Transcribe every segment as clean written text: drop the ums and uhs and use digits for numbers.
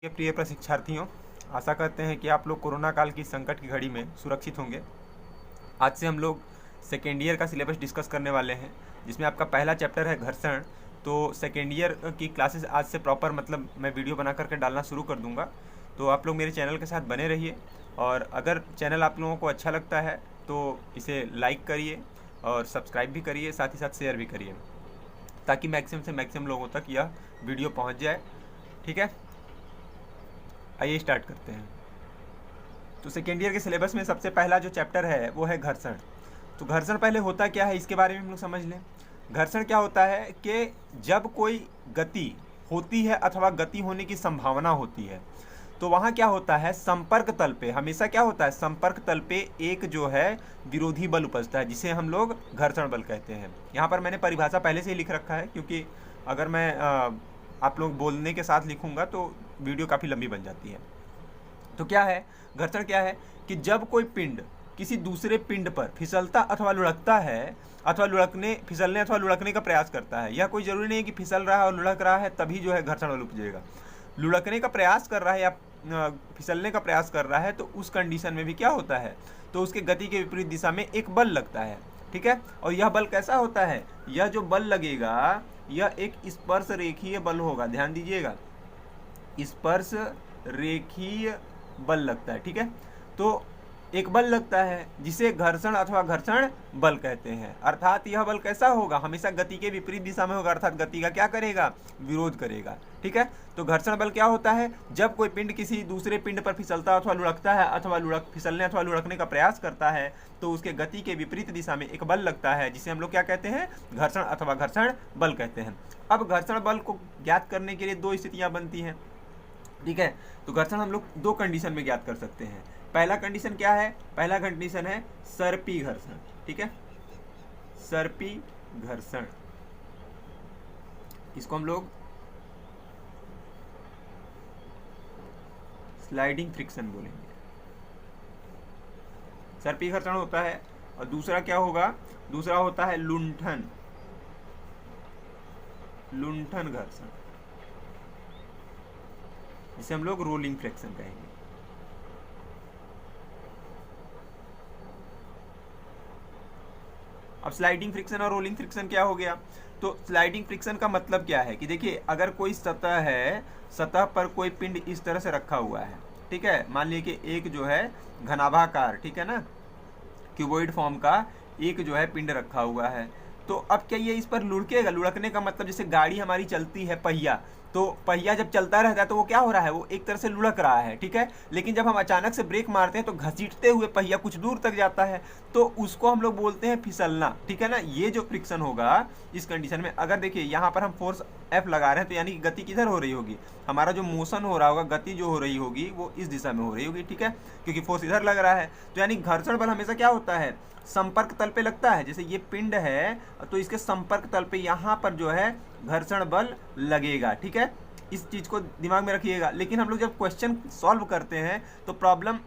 के प्रिय प्रशिक्षार्थियों, आशा करते हैं कि आप लोग कोरोना काल की संकट की घड़ी में सुरक्षित होंगे। आज से हम लोग सेकेंड ईयर का सिलेबस डिस्कस करने वाले हैं, जिसमें आपका पहला चैप्टर है घर्षण। तो सेकेंड ईयर की क्लासेस आज से प्रॉपर मैं वीडियो बना करके डालना शुरू कर दूंगा। तो आप लोग मेरे चैनल के साथ बने रहिए, और अगर चैनल आप लोगों को अच्छा लगता है तो इसे लाइक करिए और सब्सक्राइब भी करिए, साथ ही साथ शेयर भी करिए, ताकि मैक्सिमम से मैक्सिमम लोगों तक यह वीडियो पहुँच जाए। ठीक है, आइए स्टार्ट करते हैं। तो सेकेंड ईयर के सिलेबस में सबसे पहला जो चैप्टर है वो है घर्षण। तो घर्षण पहले होता क्या है इसके बारे में हम लोग समझ लें। घर्षण क्या होता है कि जब कोई गति होती है अथवा गति होने की संभावना होती है, तो वहाँ क्या होता है, संपर्क तल पे हमेशा क्या होता है, संपर्क तल पे एक जो है विरोधी बल उपजता है, जिसे हम लोग घर्षण बल कहते हैं। यहाँ पर मैंने परिभाषा पहले से ही लिख रखा है, क्योंकि अगर मैं आप लोग बोलने के साथ लिखूंगा तो वीडियो काफ़ी लंबी बन जाती है। तो क्या है घर्षण, क्या है कि जब कोई पिंड किसी दूसरे पिंड पर फिसलता अथवा लुढ़कता है, अथवा फिसलने अथवा लुढ़कने का प्रयास करता है। यह कोई जरूरी नहीं कि फिसल रहा है और लुढ़क रहा है तभी जो है घर्षण बल उपजेगा। लुढ़कने का प्रयास कर रहा है या फिसलने का प्रयास कर रहा है, तो उस कंडीशन में भी क्या होता है, तो उसके गति के विपरीत दिशा में एक बल लगता है। ठीक है, और यह बल कैसा होता है, यह जो बल लगेगा यह एक स्पर्श रेखीय बल होगा। ध्यान दीजिएगा, स्पर्श रेखीय बल लगता है। ठीक है, तो एक बल लगता है जिसे घर्षण अथवा घर्षण बल कहते हैं। अर्थात यह बल कैसा होगा, हमेशा गति के विपरीत दिशा में होगा, अर्थात गति का क्या करेगा, विरोध करेगा। ठीक है, तो घर्षण बल क्या होता है, जब कोई पिंड किसी दूसरे पिंड पर फिसलता अथवा लुढ़कता है, अथवा फिसलने अथवा लुढ़कने का प्रयास करता है, तो उसके गति के विपरीत दिशा में एक बल लगता है, जिसे हम लोग क्या कहते हैं, घर्षण अथवा घर्षण बल कहते हैं। अब घर्षण बल को ज्ञात करने के लिए दो स्थितियां बनती हैं। ठीक है, तो घर्षण हम लोग दो कंडीशन में ज्ञात कर सकते हैं। पहला कंडीशन क्या है, पहला कंडीशन है सर्पी घर्षण। ठीक है, सर्पी घर्षण, इसको हम लोग स्लाइडिंग फ्रिक्शन बोलेंगे। सर्पी घर्षण होता है। और दूसरा क्या होगा, दूसरा होता है लुंठन घर्षण, जिसे हम लोग रोलिंग फ्रिक्शन कहेंगे। अब स्लाइडिंग फ्रिक्शन और रोलिंग फ्रिक्शन क्या हो गया, तो स्लाइडिंग फ्रिक्शन का मतलब क्या है कि देखिए, अगर कोई सतह है, सतह पर कोई पिंड इस तरह से रखा हुआ है। ठीक है, मान लीजिए कि एक जो है घनाभाकार, ठीक है ना, क्यूबॉइड फॉर्म का एक जो है पिंड रखा हुआ है। तो अब क्या ये इस पर लुढ़केगा, लुढ़कने का मतलब जैसे गाड़ी हमारी चलती है पहिया, तो पहिया जब चलता रहता है तो वो क्या हो रहा है, वो एक तरह से लुढ़क रहा है। ठीक है, लेकिन जब हम अचानक से ब्रेक मारते हैं तो घसीटते हुए पहिया कुछ दूर तक जाता है, तो उसको हम लोग बोलते हैं फिसलना। ठीक है ना, ये जो फ्रिक्शन होगा इस कंडीशन में, अगर देखिए यहाँ पर हम फोर्स F लगा रहे हैं, तो यानी कि गति किधर हो रही होगी, हमारा जो मोशन हो रहा होगा, गति जो हो रही होगी वो इस दिशा में हो रही होगी। ठीक है, क्योंकि फोर्स इधर लग रहा है, तो यानी घर्षण बल हमेशा क्या होता है, संपर्क तल पे लगता है। जैसे ये पिंड है तो इसके संपर्क तल पे यहाँ पर जो है घर्षण बल लगेगा। ठीक है, इस चीज को दिमाग में रखिएगा। लेकिन हम लोग जब क्वेश्चन सॉल्व करते हैं तो प्रॉब्लम,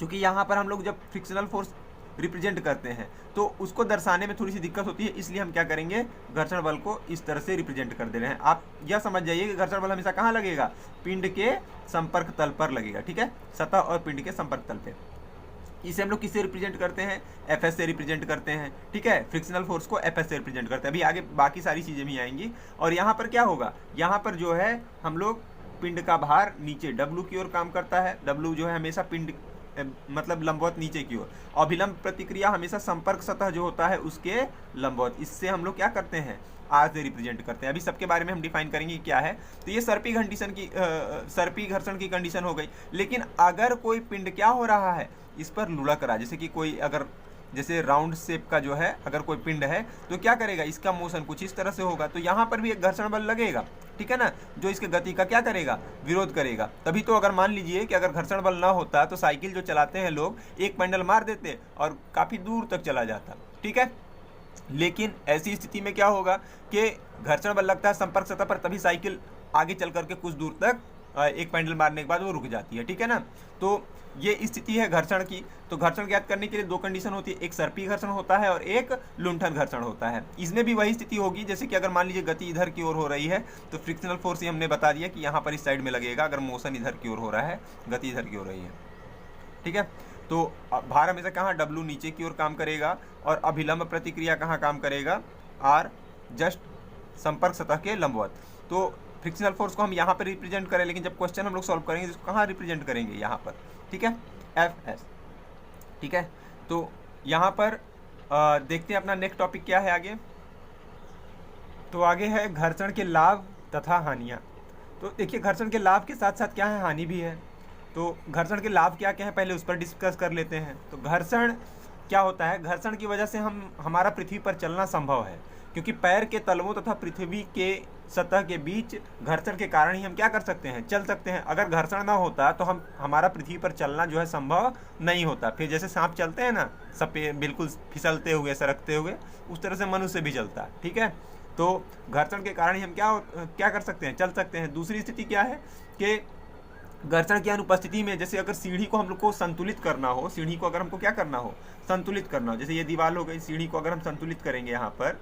चूंकि यहाँ पर हम लोग जब फ्रिक्शनल फोर्स रिप्रेजेंट करते हैं तो उसको दर्शाने में थोड़ी सी दिक्कत होती है, इसलिए हम क्या करेंगे, घर्षण बल को इस तरह से रिप्रेजेंट कर दे रहे हैं। आप यह समझ जाइए कि घर्षण बल हमेशा कहाँ लगेगा, पिंड के संपर्क तल पर लगेगा। ठीक है, सतह और पिंड के संपर्क तल पे। इसे हम लोग किससे रिप्रेजेंट करते हैं, एफएस से रिप्रेजेंट करते हैं। ठीक है, फ्रिक्शनल फोर्स को एफएस से रिप्रेजेंट करते हैं। अभी आगे बाकी सारी चीजें भी आएंगी। और यहाँ पर क्या होगा, यहाँ पर जो है हम लोग पिंड का भार नीचे W की ओर काम करता है। W जो है हमेशा पिंड मतलब लंबवत नीचे की ओर, अभिलंब प्रतिक्रिया हमेशा संपर्क सतह जो होता है उसके लंबवत। इससे हम लोग क्या करते हैं, आर से रिप्रेजेंट करते हैं। अभी सबके बारे में हम डिफाइन करेंगे क्या है। तो ये सर्पी घर्षण की कंडीशन हो गई। लेकिन अगर कोई पिंड क्या हो रहा है, इस पर लुढ़क रहा है, जैसे कि कोई अगर जैसे राउंड शेप का जो है अगर कोई पिंड है तो क्या करेगा, इसका मोशन कुछ इस तरह से होगा, तो यहाँ पर भी एक घर्षण बल लगेगा। ठीक है ना, जो इसके गति का क्या करेगा, विरोध करेगा। तभी तो अगर मान लीजिए कि अगर घर्षण बल ना होता तो साइकिल जो चलाते हैं लोग, एक पैडल मार देते और काफी दूर तक चला जाता। ठीक है, लेकिन ऐसी स्थिति में क्या होगा कि घर्षण बल लगता है संपर्क सतह पर, तभी साइकिल आगे चल करके कुछ दूर तक एक पेंडल मारने के बाद वो रुक जाती है, ठीक है ना। तो ये स्थिति है घर्षण की। तो घर्षण ज्ञात करने के लिए दो कंडीशन होती है, एक सर्पी घर्षण होता है और एक लुंठन घर्षण होता है। इसमें भी वही स्थिति होगी, जैसे कि अगर मान लीजिए गति इधर की ओर हो रही है तो फ्रिक्शनल फोर्स ही हमने बता दिया कि यहाँ पर इस साइड में लगेगा, अगर मोशन इधर की ओर हो रहा है, गति इधर की हो रही है, ठीक है। तो भार हमेशा कहाँ, W नीचे की ओर काम करेगा, और अभिलंब प्रतिक्रिया कहाँ काम करेगा, R जस्ट संपर्क सतह के लंबवत। तो फ्रिक्शनल फोर्स को हम यहाँ पर रिप्रेजेंट करें, लेकिन जब क्वेश्चन हम लोग सॉल्व करेंगे तो इसको कहाँ रिप्रेजेंट करेंगे, यहाँ पर, ठीक है, FS, ठीक है। तो यहाँ पर देखते हैं अपना नेक्स्ट टॉपिक क्या है आगे। तो आगे है घर्षण के लाभ तथा हानियाँ। तो देखिए घर्षण के लाभ के साथ साथ क्या है, हानि भी है। तो घर्षण के लाभ क्या क्या है पहले उस पर डिस्कस कर लेते हैं। तो घर्षण क्या होता है, घर्षण की वजह से हमारा पृथ्वी पर चलना संभव है, क्योंकि पैर के तलवों तथा पृथ्वी के सतह के बीच घर्षण के कारण ही हम क्या कर सकते हैं, चल सकते हैं। अगर घर्षण ना होता तो हमारा पृथ्वी पर चलना जो है संभव नहीं होता। फिर जैसे सांप चलते हैं ना, सफेद बिल्कुल फिसलते हुए सरकते हुए, उस तरह से मनुष्य भी चलता है, ठीक है। तो घर्षण के कारण ही हम क्या कर सकते हैं, चल सकते हैं। दूसरी स्थिति क्या है कि घर्षण की अनुपस्थिति में, जैसे अगर सीढ़ी को हम लोग को संतुलित करना हो, सीढ़ी को अगर हमको क्या करना हो, संतुलित करना हो, जैसे ये दीवार हो गई, सीढ़ी को अगर हम संतुलित करेंगे यहाँ पर,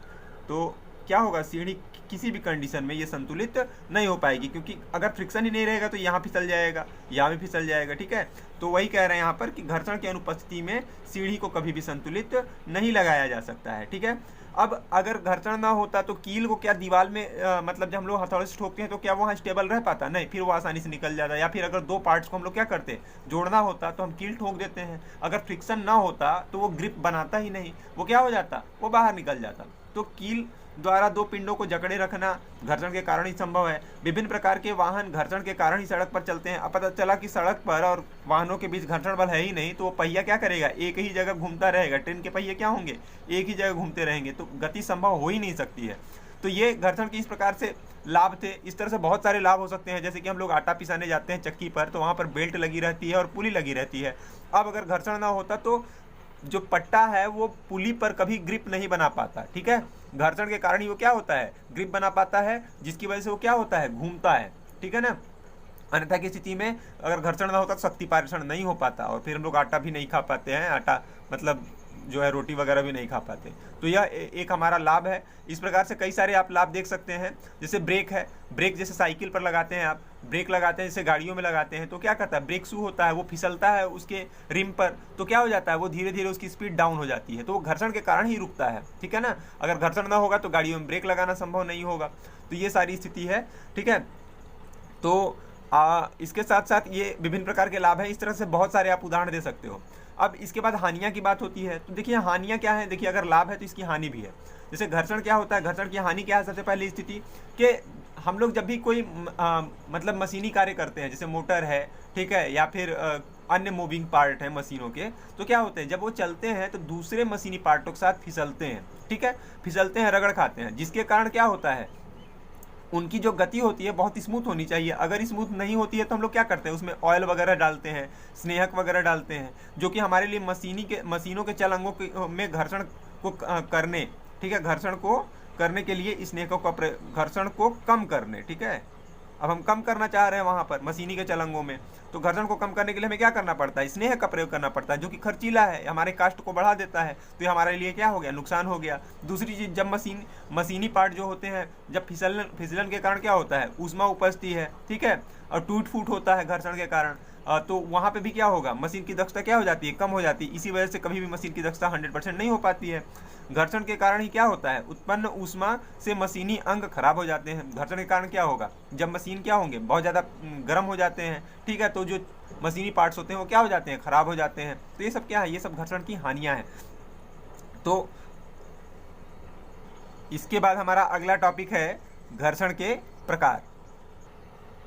तो क्या होगा, सीढ़ी किसी भी कंडीशन में ये संतुलित नहीं हो पाएगी, क्योंकि अगर फ्रिक्शन ही नहीं रहेगा तो यहाँ फिसल जाएगा, यहाँ भी फिसल जाएगा, ठीक है। तो वही कह रहे हैं यहाँ पर कि घर्षण की अनुपस्थिति में सीढ़ी को कभी भी संतुलित नहीं लगाया जा सकता है, ठीक है। अब अगर घर्षण ना होता तो कील को क्या दीवार में मतलब जब हम लोग हथौड़े से ठोकते हैं तो क्या वहाँ स्टेबल रह पाता, नहीं, फिर वो आसानी से निकल जाता। या फिर अगर दो पार्ट्स को हम लोग क्या करते, जोड़ना होता तो हम कील ठोक देते हैं। अगर फ्रिक्शन ना होता तो वो ग्रिप बनाता ही नहीं, वो क्या हो जाता, वो बाहर निकल जाता। तो कील द्वारा दो पिंडों को जकड़े रखना घर्षण के कारण ही संभव है। विभिन्न प्रकार के वाहन घर्षण के कारण ही सड़क पर चलते हैं। अब पता चला कि सड़क पर और वाहनों के बीच घर्षण बल है ही नहीं, तो वो पहिया क्या करेगा, एक ही जगह घूमता रहेगा। ट्रेन के पहिए क्या होंगे, एक ही जगह घूमते रहेंगे, तो गति संभव हो ही नहीं सकती है। तो ये घर्षण के इस प्रकार से लाभ थे। इस तरह से बहुत सारे लाभ हो सकते हैं, जैसे कि हम लोग आटा पिसाने जाते हैं चक्की पर, तो वहाँ पर बेल्ट लगी रहती है और पुली लगी रहती है। अब अगर घर्षण ना होता तो जो पट्टा है वो पुली पर कभी ग्रिप नहीं बना पाता, ठीक है। घर्षण के कारण ही वो क्या होता है, ग्रिप बना पाता है, जिसकी वजह से वो क्या होता है, घूमता है, ठीक है ना। अन्यथा की स्थिति में अगर घर्षण ना होता तो शक्ति पारण नहीं हो पाता, और फिर हम लोग आटा भी नहीं खा पाते हैं, आटा मतलब जो है रोटी वगैरह भी नहीं खा पाते। तो यह एक हमारा लाभ है। इस प्रकार से कई सारे आप लाभ देख सकते हैं। जैसे ब्रेक है, ब्रेक जैसे साइकिल पर लगाते हैं आप, ब्रेक लगाते हैं जैसे गाड़ियों में लगाते हैं, तो क्या करता है, ब्रेक शू होता है, वो फिसलता है उसके रिम पर, तो क्या हो जाता है, वो धीरे धीरे उसकी स्पीड डाउन हो जाती है, तो वो घर्षण के कारण ही रुकता है, ठीक है ना। अगर घर्षण ना होगा तो गाड़ियों में ब्रेक लगाना संभव नहीं होगा। तो ये सारी स्थिति है, ठीक है। तो इसके साथ साथ ये विभिन्न प्रकार के लाभ हैं। इस तरह से बहुत सारे आप उदाहरण दे सकते हो। अब इसके बाद हानियाँ की बात होती है। तो देखिए हानियाँ क्या है, देखिए अगर लाभ है तो इसकी हानि भी है। जैसे घर्षण क्या होता है, घर्षण की हानि क्या है, सबसे पहली स्थिति कि हम लोग जब भी कोई मतलब मशीनी कार्य करते हैं, जैसे मोटर है, ठीक है, या फिर अन्य मूविंग पार्ट है मशीनों के, तो क्या होते हैं, जब वो चलते हैं तो दूसरे मशीनी पार्टों के साथ फिसलते हैं, ठीक है, फिसलते हैं, रगड़ खाते हैं, जिसके कारण क्या होता है, उनकी जो गति होती है बहुत स्मूथ होनी चाहिए। अगर स्मूथ नहीं होती है तो हम लोग क्या करते हैं, उसमें ऑयल वगैरह डालते हैं, स्नेहक वगैरह डालते हैं, जो कि हमारे लिए मशीनों के चल अंगों में घर्षण को करने, ठीक है, घर्षण को करने के लिए स्नेहकों का घर्षण को कम करने, ठीक है। अब हम कम करना चाह रहे हैं वहाँ पर मशीनी के चलंगों में, तो घर्षण को कम करने के लिए हमें क्या करना पड़ता है, स्नेह का प्रयोग करना पड़ता है, जो कि खर्चीला है, हमारे कास्ट को बढ़ा देता है, तो ये हमारे लिए क्या हो गया, नुकसान हो गया। दूसरी चीज़, जब मशीनी पार्ट जो होते हैं, जब फिसलन के कारण क्या होता है, ऊष्मा उपजती है, ठीक है, और टूट फूट होता है घर्षण के कारण, तो वहाँ पे भी क्या होगा, मशीन की दक्षता क्या हो जाती है, कम हो जाती है। इसी वजह से कभी भी मशीन की दक्षता 100% नहीं हो पाती है। घर्षण के कारण ही क्या होता है, उत्पन्न ऊष्मा से मशीनी अंग खराब हो जाते हैं। घर्षण के कारण क्या होगा, जब मशीन क्या होंगे, बहुत ज़्यादा गर्म हो जाते हैं, ठीक है, तो जो मशीनी पार्ट्स होते हैं वो क्या हो जाते हैं, खराब हो जाते हैं। तो ये सब क्या है, ये सब घर्षण की हानियाँ हैं। तो इसके बाद हमारा अगला टॉपिक है घर्षण के प्रकार।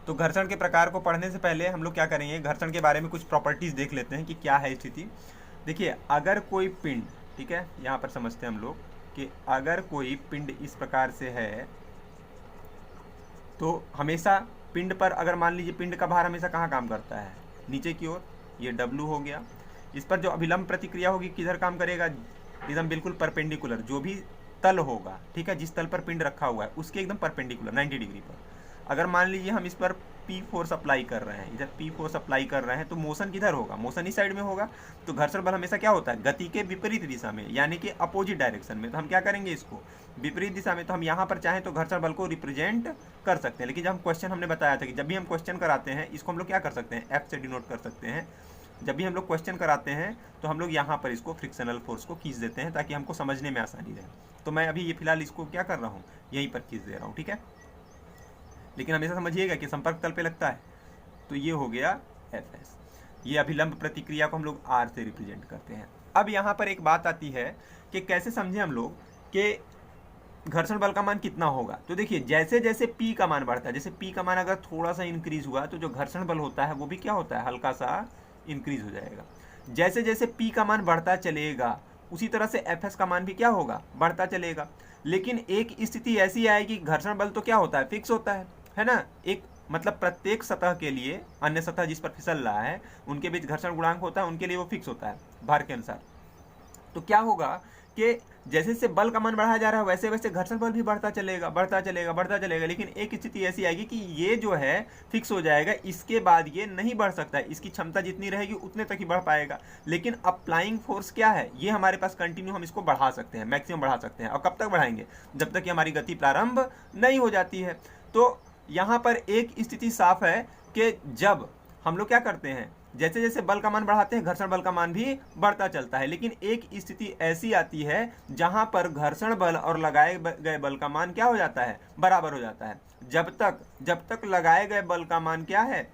तो घर्षण के प्रकार को पढ़ने से पहले हम लोग क्या करेंगे, घर्षण के बारे में कुछ प्रॉपर्टीज देख लेते हैं कि क्या है स्थिति। देखिए अगर कोई पिंड, ठीक है, यहाँ पर समझते हैं हम लोग कि अगर कोई पिंड इस प्रकार से है, तो हमेशा पिंड पर, अगर मान लीजिए पिंड का भार हमेशा कहाँ काम करता है, नीचे की ओर, ये W हो गया। इस पर जो अभिलंब प्रतिक्रिया होगी किधर काम करेगा, एकदम बिल्कुल परपेंडिकुलर, जो भी तल होगा, ठीक है, जिस तल पर पिंड रखा हुआ है उसके एकदम परपेंडिकुलर 90 डिग्री पर। अगर मान लीजिए हम इस पर P फोर्स अप्लाई कर रहे हैं, इधर P फोर्स अप्लाई कर रहे हैं, तो मोशन किधर होगा, मोशन इस साइड में होगा। तो घर्षण बल हमेशा क्या होता है, गति के विपरीत दिशा में, यानी कि अपोजिट डायरेक्शन में। तो हम क्या करेंगे इसको विपरीत दिशा में। तो हम यहाँ पर चाहें तो घर्षण बल को रिप्रेजेंट कर सकते हैं, लेकिन जब हम क्वेश्चन हमने बताया था कि जब भी हम क्वेश्चन कराते हैं इसको हम लोग क्या कर सकते हैं, F से डिनोट कर सकते हैं। जब भी हम लोग क्वेश्चन कराते हैं तो हम लोग यहाँ पर इसको फ्रिक्शनल फोर्स को खींच देते हैं ताकि हमको समझने में आसानी रहे। तो मैं अभी ये फिलहाल इसको क्या कर रहा हूँ, यहीं पर खींच दे रहा हूँ, ठीक है। लेकिन हमेशा समझिएगा कि संपर्क तल पे लगता है। तो ये हो गया Fs। ये अभिलंब प्रतिक्रिया को हम लोग R से रिप्रेजेंट करते हैं। अब यहाँ पर एक बात आती है कि कैसे समझे हम लोग कि घर्षण बल का मान कितना होगा। तो देखिए जैसे जैसे P का मान बढ़ता है, जैसे P का मान अगर थोड़ा सा इंक्रीज हुआ तो जो घर्षण बल होता है वो भी क्या होता है, हल्का सा इंक्रीज हो जाएगा। जैसे जैसे P का मान बढ़ता चलेगा उसी तरह से Fs का मान भी क्या होगा, बढ़ता चलेगा। लेकिन एक स्थिति ऐसी आएगी, घर्षण बल तो क्या होता है, फिक्स होता है ना। एक मतलब प्रत्येक सतह के लिए, अन्य सतह जिस पर फिसल रहा है उनके बीच घर्षण गुणांक होता है, उनके लिए वो फिक्स होता है भार के अनुसार। तो क्या होगा कि जैसे जैसे बल का मान बढ़ाया जा रहा है वैसे वैसे घर्षण बल भी बढ़ता चलेगा, बढ़ता चलेगा, बढ़ता चलेगा। लेकिन एक स्थिति ऐसी आएगी कि ये जो है फिक्स हो जाएगा, इसके बाद ये नहीं बढ़ सकता है, इसकी क्षमता जितनी रहेगी उतने तक ही बढ़ पाएगा। लेकिन अप्लाइंग फोर्स क्या है, ये हमारे पास कंटिन्यू, हम इसको बढ़ा सकते हैं, मैक्सिमम बढ़ा सकते हैं। और कब तक बढ़ाएंगे, जब तक कि हमारी गति प्रारंभ नहीं हो जाती है। तो यहाँ पर एक स्थिति साफ है कि जब हम लोग क्या करते हैं, जैसे जैसे बल का मान बढ़ाते हैं घर्षण बल का मान भी बढ़ता चलता है। लेकिन एक स्थिति ऐसी आती है जहां पर घर्षण बल और लगाए गए बल का मान क्या हो जाता है, बराबर हो जाता है। जब तक लगाए गए बल का मान क्या है,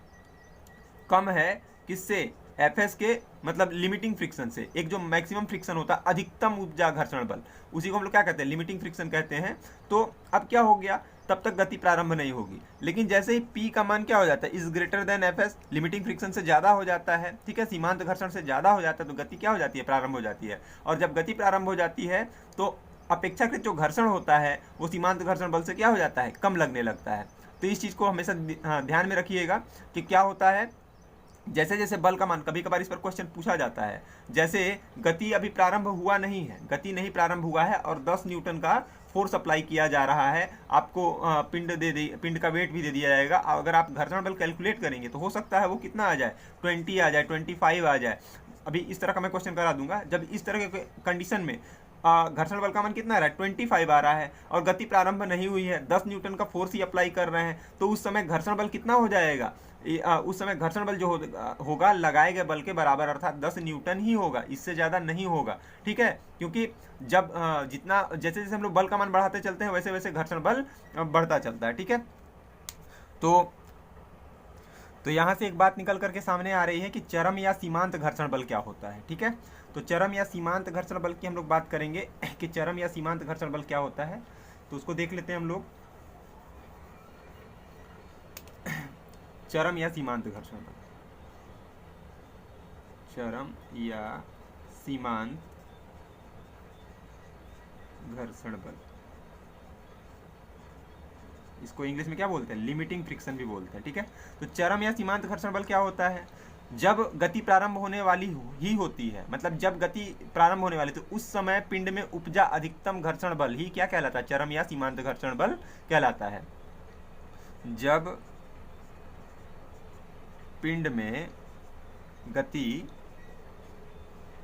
कम है, किससे, Fs के मतलब लिमिटिंग फ्रिक्शन से। एक जो मैक्सिमम फ्रिक्शन होता है, अधिकतम उपजा घर्षण बल, उसी को हम लोग क्या कहते हैं, लिमिटिंग फ्रिक्शन कहते हैं। तो अब क्या हो गया, तब तक गति प्रारंभ नहीं होगी। लेकिन जैसे ही P का मान क्या हो जाता है, is greater than Fs, limiting friction से ज़्यादा हो जाता है, ठीक है, सीमांत घर्षण से ज़्यादा हो जाता है, तो गति क्या हो जाती है, प्रारंभ हो जाती है। और जब गति प्रारंभ हो जाती है तो अपेक्षाकृत जो घर्षण होता है वो सीमांत घर्षण बल से क्या हो जाता है, कम लगने लगता है। तो इस चीज़ को हमेशा ध्यान में रखिएगा कि क्या होता है, जैसे जैसे बल का मान, कभी कभार इस पर क्वेश्चन पूछा जाता है, जैसे गति अभी प्रारंभ हुआ नहीं है, गति नहीं प्रारंभ हुआ है और 10 न्यूटन का फोर्स अप्लाई किया जा रहा है, आपको पिंड का वेट भी दे दिया जाएगा। अगर आप घर्षण बल कैलकुलेट करेंगे तो हो सकता है वो कितना आ जाए, 20 आ जाए, 25 आ जाए। अभी इस तरह का मैं क्वेश्चन करा दूंगा, जब इस तरह के कंडीशन में घर्षण बल का मान कितना आ रहा है, 25 आ रहा है और गति प्रारंभ नहीं हुई है, 10 न्यूटन का फोर्स ही अप्लाई कर रहे हैं, तो उस समय घर्षण बल कितना हो जाएगा, उस समय घर्षण बल जो होगा लगाए गए बल के बराबर, अर्थात 10 न्यूटन ही होगा, इससे ज़्यादा नहीं होगा, ठीक है। क्योंकि जब जितना जैसे जैसे हम लोग बल का मान बढ़ाते चलते हैं वैसे वैसे घर्षण बल बढ़ता चलता है, ठीक है। तो यहाँ से एक बात निकल करके सामने आ रही है कि चरम या सीमांत घर्षण बल क्या होता है, ठीक है। तो चरम या सीमांत घर्षण बल की हम लोग बात करेंगे कि चरम या सीमांत घर्षण बल क्या होता है, तो उसको देख लेते हैं हम लोग। चरम या सीमांत घर्षण बल, चरम या सीमांत घर्षण बल, इसको इंग्लिश में क्या बोलते हैं, लिमिटिंग फ्रिक्शन भी बोलते हैं, ठीक है। तो चरम या सीमांत घर्षण बल क्या होता है, जब गति प्रारंभ होने वाली ही होती है, मतलब जब गति प्रारंभ होने वाली तो उस समय पिंड में उपजा अधिकतम घर्षण बल ही क्या कहलाता है, चरम या सीमांत घर्षण बल कहलाता है। जब पिंड में गति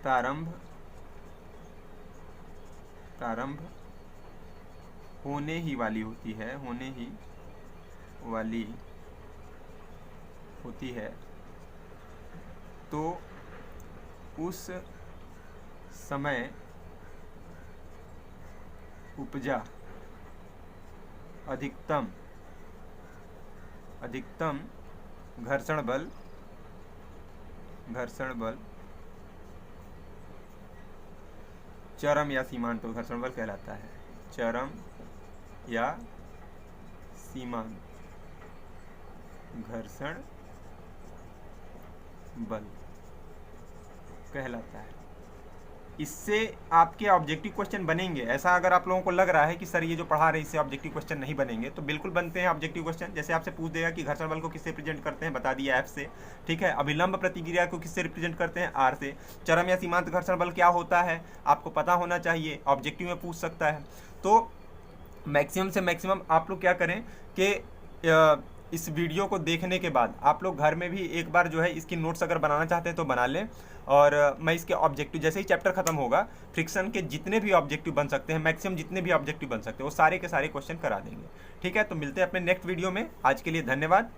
प्रारंभ होने ही वाली होती है, तो उस समय उपजा अधिकतम घर्षण बल चरम या सीमांत घर्षण बल कहलाता है, चरम या सीमांत घर्षण बल कहलाता है। इससे आपके ऑब्जेक्टिव क्वेश्चन बनेंगे। ऐसा अगर आप लोगों को लग रहा है कि सर ये जो पढ़ा रहे हैं इससे ऑब्जेक्टिव क्वेश्चन नहीं बनेंगे, तो बिल्कुल बनते हैं ऑब्जेक्टिव क्वेश्चन। जैसे आपसे पूछ देगा कि घर्षण बल को किससे रिप्रेजेंट करते हैं, बता दिया F से, ठीक है। अभिलंब प्रतिक्रिया को किससे रिप्रेजेंट करते हैं, R से। चरम या सीमांत घर्षण बल क्या होता है आपको पता होना चाहिए, ऑब्जेक्टिव में पूछ सकता है। तो मैक्सिमम से मैक्सिमम आप लोग क्या करें कि इस वीडियो को देखने के बाद आप लोग घर में भी एक बार जो है इसकी नोट्स अगर बनाना चाहते हैं तो बना लें। और मैं इसके ऑब्जेक्टिव जैसे ही चैप्टर खत्म होगा फ्रिक्शन के जितने भी ऑब्जेक्टिव बन सकते हैं, मैक्सिमम जितने भी ऑब्जेक्टिव बन सकते हैं वो सारे के सारे क्वेश्चन करा देंगे। ठीक है, तो मिलते हैं अपने नेक्स्ट वीडियो में। आज के लिए धन्यवाद।